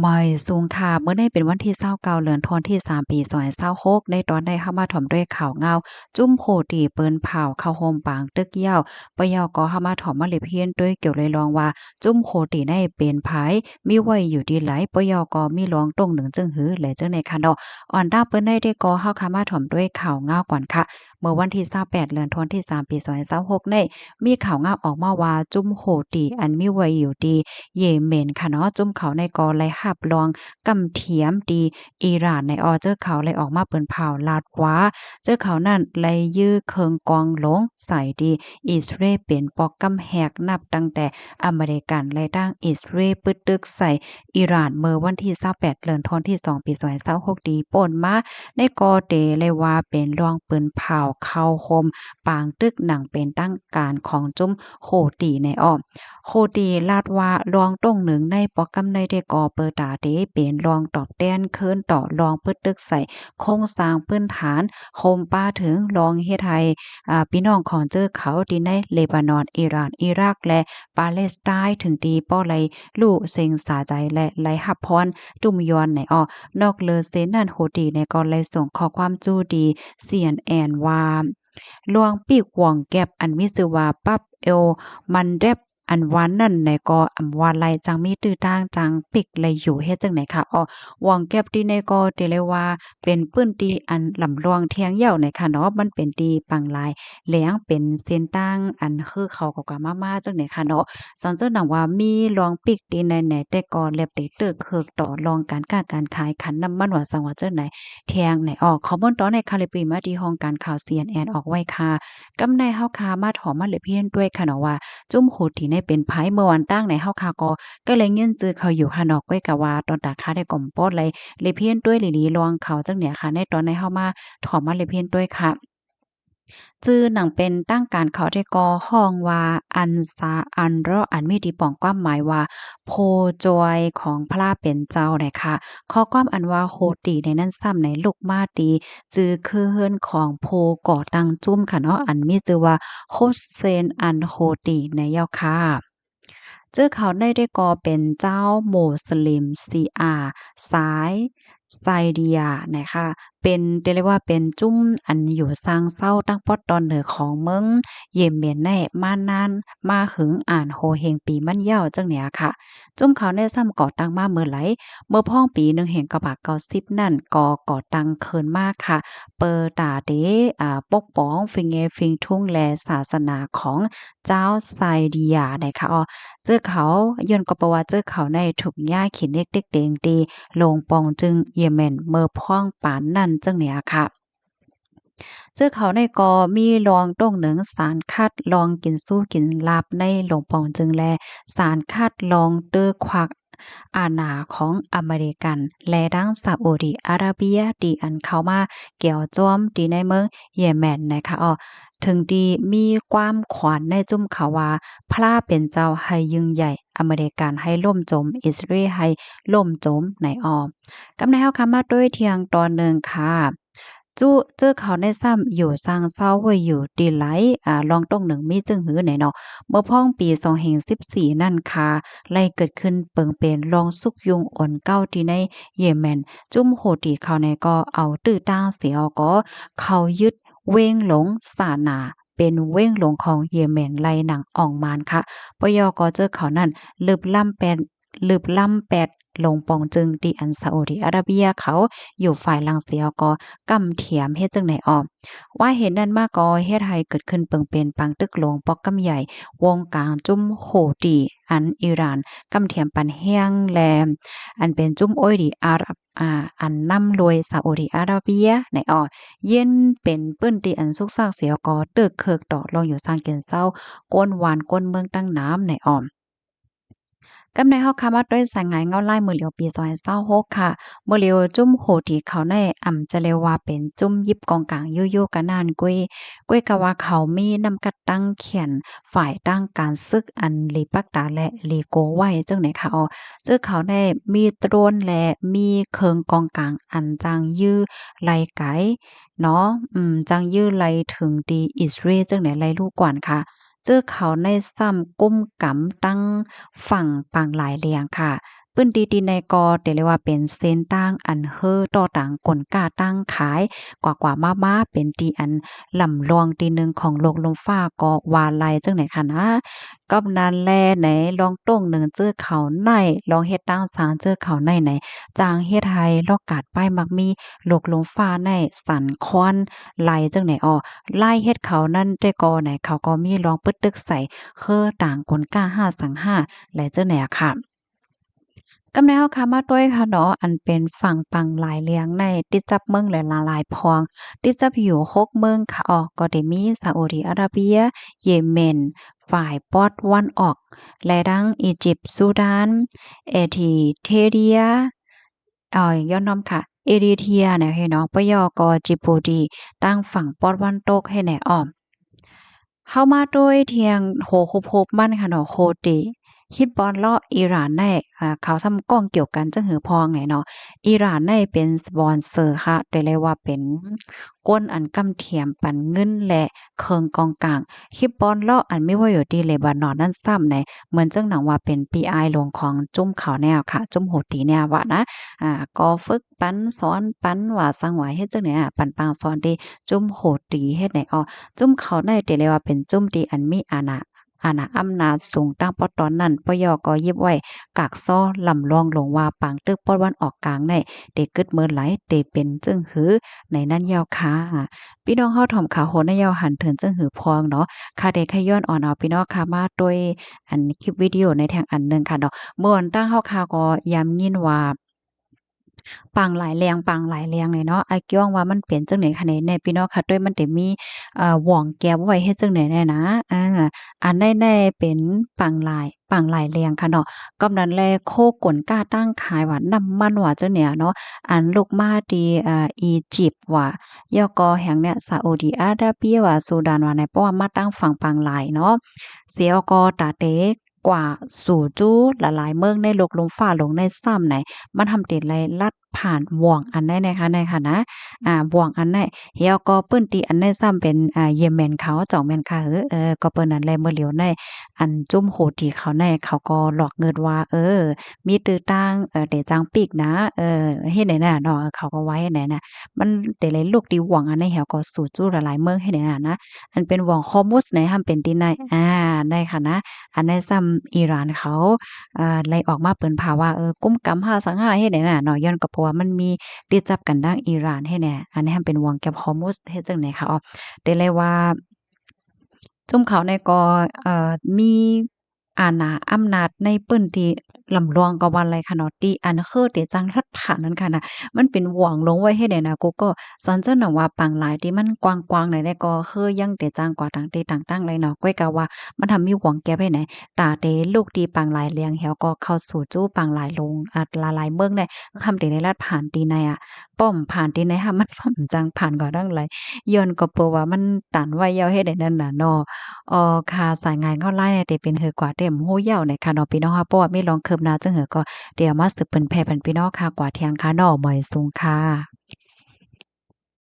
ไม่สูงค่ะเมื่อได้เป็นวันที่29เดือนธันวาคมที่3ปี2026ในตอนได้เข้ามาถ่อมด้วยข่าวเงาจุ้มโพตีเปิ้นเผาเข้าโฮมปางตึกเหย้าปะเหย้าก็เข้ามาถ่อมมาเลยเพียนด้วยเกี่ยวเลยลองว่าจุ้มโพตีได้เป็นไผมีไว้อยู่ดีไหลปะเหย้าก็มีร้องตรงหนึ่งจึงหือและจังในค่ะเนาะอ่อนดาเปิ้นได้ก็เข้าเข้ามาถ่อมด้วยข่าวเงาก่อนค่ะเมื่อวันที่28เดือนธันวาคมที่3ปี2026ในมีข่าวเงาออกมาว่าจุ้มโหตีอันมีไว้อยู่ดีเยเมนค่ะเนาะจุ้มเขาในกอไลหับลอง กำเทียมดีอิหร่านในออเจอเขาเลยออกมาเปิ้นเผาลาดว่าเจอเขานั่นเลยยื้อเคิงกองหลงใส่ดีอิสราเอลเป็นปอกกำแหกนับตั้งแต่อเมริกันและตั้งอิสราเอลปึดตึกใส่อิหร่านเมื่อวันที่28เดือนธันวาคมที่2ปี2026ดีป่นมาในกอเตเลยว่าเป็นรองปืนเผาเข้าคมปางตึกหนังเป็นตั้งการของจุ้มโคตีในอ้อม โคดีลาดว่ารองต้งหนึ่งในปอกำในได้ก่อเปิดตาเดเป็นรองตอบแต้นคืนต่อรองเพิดตึกใส่โครงสร้างพื้นฐานโฮมป้าถึงรองเฮ็ดให้พี่น้องของเจอเขาที่ในเลบานอนอิหร่านอิรักและปาเลสไตน์ถึงตีป้อไลลู่เซ็งสาใจและไลหับพรตุมยอนในนอกเลอเซนนั่นโหดีในกอไลส่งข้อความจู้ดี CNN ว่าลวงปีกว่องแก็บอันมีชื่อว่าปั๊บเอลมันเดบอันวันนั่นในก็อำว่าไลจังมีตื้อต่างจังปิกเลยอยู่เฮ็ดจังไหนคะว่องแก็บที่ในก็เตเลยว่าเป็นปื้นตีอันลำลวงเทียงเหย้าในค่ะเนาะมันเป็นตีปังลายแหลงเป็นเส้นตั้งอันคือเขาก็กะมาๆจังไหนค่ะเนาะสันเจ้าหนังว่ามีลองปิกตีในแต่ก็แลบได้ตึกเคิกต่อรองการค้าการขายขันน้ำมันว่าสังว่าเจ้าไหนแทงไหนข้อมูลตอนในคาลิปีมาที่ห้องการข่าว CNN ออกไว้ค่ะกำในเฮาคามาถอมมาเลยเพียนด้วยค่ะเนาะว่า จุ้มโหดที่ในเป็นไผเมื่อวันตั้งในเฮาคาก็เลยเงินจื้อเขาอยู่ค่ะเนาะก้อยกะว่าตอนตาคาได้ก่อมปอดเลยเพี้ยนด้วยหลีๆลวงเขาจังเนี่ยค่ะในตอนในเฮามาถอมมาเลยเพี้ยนด้วยค่ะจื้อหนังเป็นตั้งการเขาได้ก่อห้องว่าอันซาอันรออันมีที่ป้องความหมายว่าโพจอยของพระเป็นเจ้าน่ะค่ะข้อความอันว่าโฮติในนั้นซ้ำในลูกมาตีจื้อคือเฮือนของโพก่อตั้งจุ้มค่ะเนาะอันมีชื่อว่าโฮเซนอันโฮติในเยาค่ะ เจ้าเขาได้ก่อเป็นเจ้ามุสลิมซีอาสายไซเดียนะคะเป็นเรียกว่าเป็นจุ้มอันอยู่ซางเศร้าตั้งปอดตอนเหนือของเมืองเยเมนแน่มานานมาหึงอ่านโฮเฮงปีมันเย้าจังเนี่ยค่ะจุ้มเขาได้ซ้ำก่อตั้งมาเมื่อไหลเมื่อพ่องปีหนึ่งเห็นกระบะเกาซิบนั่นก่อตั้งเคินมากค่ะเปิดตาเดปกป้องฟิงเงฟิงทุ่งแลศาสนาของเจ้าไซเดียนะคะเจอเขาย้อนก็ประว่าเจอเขาในถูกย่าขินเล็กเด็กเดงดีลงปองจึงเยเมนเมื่อพ่องปานนั่นจังเนี่ยค่ะเจอเขาในก็มีลองต้งหนึ่งสารคัดลองกินสู้กินลาบในหลงปองจึงแลสารคัดลองเตอควักอาณาของอเมริกันและดังซาอุดิอาระเบียดีอันเข้ามาเกี่ยวจ้อมดีในเมืองเยเมนนะคะถึงดีมีความขวัญในจุ่มเขาว่าพระเป็นเจ้าให้ยิ่งใหญ่อเมริกันให้ล่มจมอิสราเอลให้ล่มจมในกำในเฮาคำมาด้วยเทียงตอนหนึ่งค่ะจู้เจอเขาในซ้ำอยู่สร้างเศร้าไว้อยู่ดีไหลลองต้องหนึ่งมีจึงหือไหนเนาะเมื่อพ่องปี2014นั่นค่ะไล่เกิดขึ้นเปิงเป็นลองสุกยุงอ่อนเก้าที่ในเยเมนจุ่มโหตีเขาในก็เอาตื้อต้าเสียก็เขายึดเว้งหลงสานาเป็นเว้งหลงของเยเมนไล่หนังอ่องมานค่ะปยก็เจอเขานั่นลึบล่ำแปดลงปองจึงดีอันซาอุดิอาระเบียเขาอยู่ฝ่ายลังเสียก็กำเถียมเฮ็ดจังไหนว่าเห็นนั่นมาก็เฮ็ดให้เกิดขึ้นเปิงเป็นปังตึกหลวงปอกกำใหญ่วงกลางจุ้มโหตีอันอิหร่านกำเถียมปันแห้งแลอันเป็นจุ้มโอ้ยดีอารับอันนำรวยซาอุดิอาระเบียในเย็นเป็นเปิ้นตีอันสุกซากเสียก็เตึกเคิกต่อลองอยู่สร้างเกียนเศร้าก้นหวานก้นเมืองตั้งน้ำในกำในเฮาคามาด้วยสายงายเงาไล่มือเหลียวปี2026ค่ะมือเหลียวจุ้มโหที่เขาในจะเรียกว่าเป็นจุ้มยิบกองกลางยู่ๆกันนานกุ้ยกะว่าเขามีนำกัดตั้งเขียนฝ่ายตั้งการซึกอันลีปักตาและลีโกไว้จังไหนค่ะเจอเขาได้มีโดรนและมีเคิงกองกลางอันจางยื้อไลไกเนาะจังยื้อไลถึงดีอิสราเอลจังไหนไลลูกกวนค่ะ เจอเขาในซ้ำกุ้มกำตั้งฝั่งปางหลายเลียงค่ะ ปื้นตีๆในกอเรียกว่าเป็นเส้นตั้งอันเฮอต่อต่างกลกาตั้งขายกว่ามาๆเป็นตีอันลำลองตีหนึ่งของโลกลมฟ้าก็ว่าไลจังไหนค่ะนะก็นั้นแลไหนลองต้งหนึ่งเจอเขาในลองเฮ็ดตั้งสารเจอเขาในไหนจางเฮ็ดให้ลอกกาดป้ายมักมีโลกลมฟ้าในสันควันไหลจังไหนอ้อไล่เฮ็ดเขานั่นแต่กอไหนเขาก็มีลองปึดตึกใส่คือต่างคนกล้าห้าสังห้าไหลจังไหนอะค่ะ กำแนวค่ะมาด้วยค่ะเนาะอันเป็นฝั่งปังหลายเลี้ยงในติดจับเมืองและละลายพองติดจับอยู่6เมืองค่ะออกก็ได้มีซาอุดิอาระเบียเยเมนฝ่ายปอดวันออกและดังอียิปต์ซูดานเอธิเทเรียย้อนนำค่ะเอริเทียนะคะเนาะปยกจิบูตีตั้งฝั่งปอดวันตกให้แหน่อ้อม เข้ามาด้วยเทียงโหคุบๆมันค่ะเนาะโคติฮิตบอลเลาะอิหร่านได้เขาซ้ำก้องเกี่ยวกันจังหือพองไงเนาะอิหร่านได้เป็นสปอนเซอร์ค่ะได้เลยว่าเป็นก้นอันกำเทียมปันเงินและเคิงกองกลางฮิตบอลเลาะอันไม่ว่าอยู่ที่เลบานอนนั่นซ้ำในเหมือนจังหนังว่าเป็น PI ลงของจุ้มเขาแนวค่ะจุ้มโหตีแนวว่านะก็ฝึกปันสอนปันว่าสังหวายเฮ็ดจังไหนปันปางสอนที่จุ้มโหตีเฮ็ดไหนอ้อ จุ่มเขาได้แต่เลยว่าเป็นจุ่มที่อันมีอาณาอำนาจสูงตั้งปอตอนนั้นปยก็ยิบไว้กากซ้อลำลองลงว่าปางตึกปอดวันออกกลางได้เด็กกึดเมินไหลเตเป็นจึงหือในนั้นยาวค่ะพี่น้องเฮาถ่อมขาโหนยาวหันเถินจึงหือพองเนาะค่ะเด็กขย้อนอ่อนเอาพี่น้องค่ะมาโดยอันคลิปวิดีโอในทางอันหนึงค่ะเนาะเมื่อวันตั้งเฮาค่ะก็ย้ำยินว่า ปังหลายแรงเลยเนาะอ้ายกี้ว่ามันเป็นจังได๋คะแหนแน่พี่น้องค่ะด้วยมันได้มีหว่องแก้วไว้เฮ็ดจังได๋แน่นะอันใดๆเป็นปังหลายแรงค่ะเนาะกำนั้นแลโคกลกล้าตั้งขายว่าน้ำมันว่าจังเนี่ยเนาะอันลูกมาที่อียิปต์ว่าย่อก็แห่งเนี่ยซาอุดิอาระเบียว่าซูดานว่าในเพราะว่ามาตั้งฝั่งปังหลายเนาะเสียก็ตาเตกว่าสู่จู้หลายๆเมืองในโลกลมฟ้าลงในซ้ำไหน มันทำติดไรลัดผ่านหว่องอันได้นะคะในค่ะนะหว่องอันได้เฮียก็เปิ้นตีอันได้ซ้ำเป็นเยเมนเขาจ่องแม่นค่ะก็เปิ้นนั้นแลเมื่อเหลียวในอันจุ้มโหตีเขาในเขาก็หลอกเงินว่ามีตื้อตั้งเตจังปีกนะเฮ็ดไหนน่ะเนาะเขาก็ไว้ไหนน่ะมันแต่เลยลูกดีหว่องอันในเหี่ยวก็สู่จู้หลายๆเมืองเฮ็ดไหนน่ะนะอันเป็นหว่องฮอร์มุสในห้ามเป็นที่ในได้ค่ะนะอันได้ซ้ำอิหร่านเขา เลยออกมาเปิ้นผ่าว่ากุมกำ5สังหาเฮ็ดได้น่ะเนาะย้อนก็เพราะว่ามันมีติดจับกันดั้งอิหร่านให้แน่อันนี้มันเป็นวงแก็บฮอร์มุสเฮ็ดจังได๋คะอ้อได้เลยว่า จุ่มเขาในก็มีอำนาจในปื้นที่ลำลองก็ว่าไรค่ะเนาะที่อันคือที่จังรัฐผานนั้นค่ะน่ะมันเป็นหว่องลงไว้เฮ็ดให้นะกูก็สอนเจ้าหน่ะว่าปังหลายที่มันกว้างๆหน่อยได้ก็คือยังแต่จังกว่าต่างที่ต่างตั้งเลยเนาะก้อยก็ว่ามันทำมีหว่องแก็บให้ไหนตาเตลูกที่ปังหลายเลียงแหวก็เข้าสู่จู้ปังหลายลงละลายเมืองได้คำที่ในรัฐผ่านที่ในป้อมผ่านที่ในค่ะมันจังผ่านก็ดังหลายย้อนก็เพราะว่ามันตันไว้ยาวเฮ็ดให้นั่นน่ะเนาะ ค่ะสายงานเข้าไล่เนี่ยติเป็นเหือกว่าเต็มหู้เหย้าในค่ะเนาะพี่น้องค่ะเพราะว่ามีลองคืบหน้าจังหือก็เดี๋ยวมาสืบเปิ้นแผ่เปิ้นพี่น้องค่ะกว่าเที่ยงค่ะเนาะหมอยสูงค่ะ